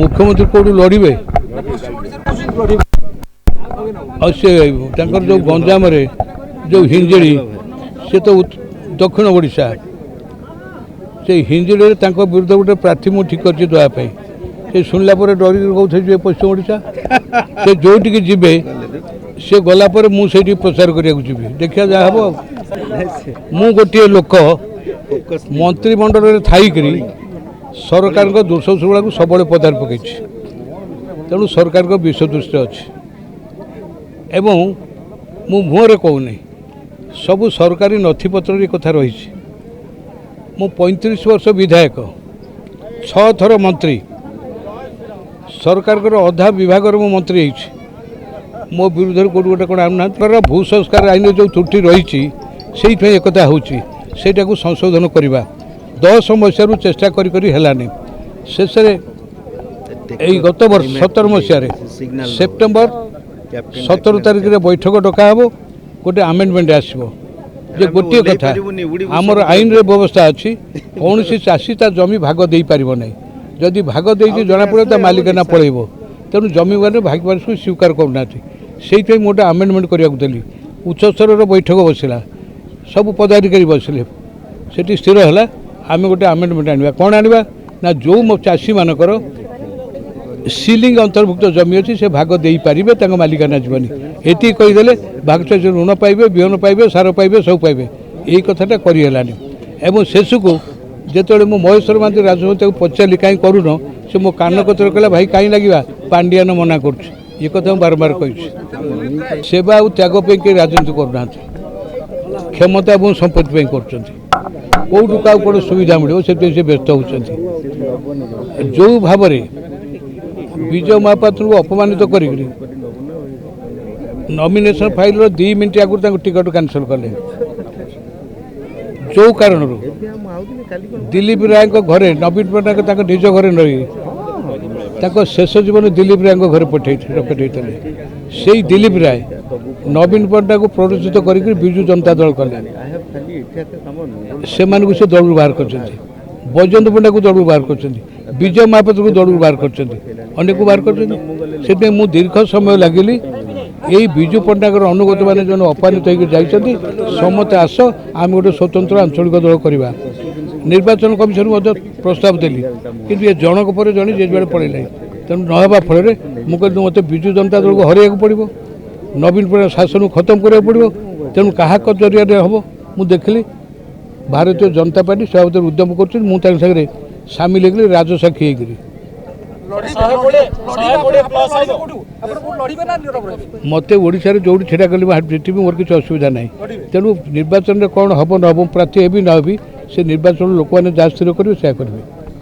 मुख्यमंत्री कौटू लड़े जो गंजाम जो हिंजिड़ी से तो दक्षिण ओडिशा से हिंजिड़ी विरुद्ध गोटे प्रार्थी मुझे ठीक अच्छी देवाई से शुणला डर कहते पश्चिम ओडिशा से जो जी सी गलापर मुझे प्रचार करने जी देखा जहाँ हम मु गोटे लोक मंत्रिमंडल थी सरकार दोष सुबह को सब पदार पकई तेणु सरकार को विषदृष्टि अच्छी एवं मु मुहरे कहूनी सबू सरकारी नथिपत्र कथा रही मु 35 वर्ष विधायक 6 थर मंत्री सरकार अधा विभाग मु मंत्री मो विरुद्ध कौट गोटे कौन आना भू संस्कार आईन जो त्रुटि रही से एकता होटा को संशोधन करवा 10 मसीह चेष्टा करी शेष गत वर्ष 17 मसीह सेप्टेम्बर 17 तारिख में बैठक डका हे गोटे आमेंडमेंट आसो जे गोटे कथा आमर आईन रे व्यवस्था अच्छी कौन सी चाषी ता जमी भाग दे पार ना जदि भाग दे जना पड़े तो मालिकाना पलैब तेणु जमी मैंने भागवान को स्वीकार करना से गोटे आमेंडमेंट करने उच्च स्तर बैठक बसला सब पदाधिकारी बसले से स्थिर है आम गोटे आमेंडमेंट आने कौन आने ना जो चाषी मानकर सीलिंग अंतर्भुक्त जमी अच्छी से भाग दे पारे मालिकाना जीवनी ये कहीदे भाग ऋण पाइबे बिहन पाइबे सार पाइबे सब पाइबे यही कथाटा करहलानी एवं शेष को जिते मो महेश्वर महांती राजनीति पचारि कहीं करून से मो कान कतर कहला भाई कहीं लगे पांडियान मना कर कथा बारंबार कही सेवा और त्याग के राजनीति करना क्षमता और संपत्ति कौटू क्या कौन सुविधा मिले से व्यस्त होती जो भाव विजय महापात्र को अपमानित कर नॉमिनेशन फाइल 2 मिनट आगुरी टिकट कैंसल कले जो कारण दिलीप राय घरे नवीन पट्टनायक निज घर रही शेष जीवन दिलीप राय घर पठे से दिलीप राय नवीन पट्टनायक को प्ररोचित कर विजु जनता दल कले से दल बाहर कर बैजयंत पंडा को दल बाहर कर विजय महापात्र को दल बाहर कर अनेक बाहर कर दीर्घ समय लगिली यही विजु पट्टनायक अनुगत मैंने जो अपमानित होती समस्त आस आम गोटे स्वतंत्र आंचलिक दल करवा निर्वाचन कमिशन प्रस्ताव देली कि जनक पर जन जेजुआड़े पड़ेला तेणु नवा फल मुझे मत विजु जनता दल को हरैया पड़ो नवीन पट्टनायक शासन को खत्म करा पड़ो तेणु क्या जरिया हम मुझे देखली भारतीय जनता पार्टी सभापति उद्यम कर सामिल होगी राजसाक्षी होगी मत ओडिशा जो छेड़ा कली मोर किसी असुविधा ना तेणु निर्वाचन में कौन हम न हम प्रार्थी भी ना भी से निर्वाचन लोक मैंने जहाँ स्थिर करेंगे से करेंगे।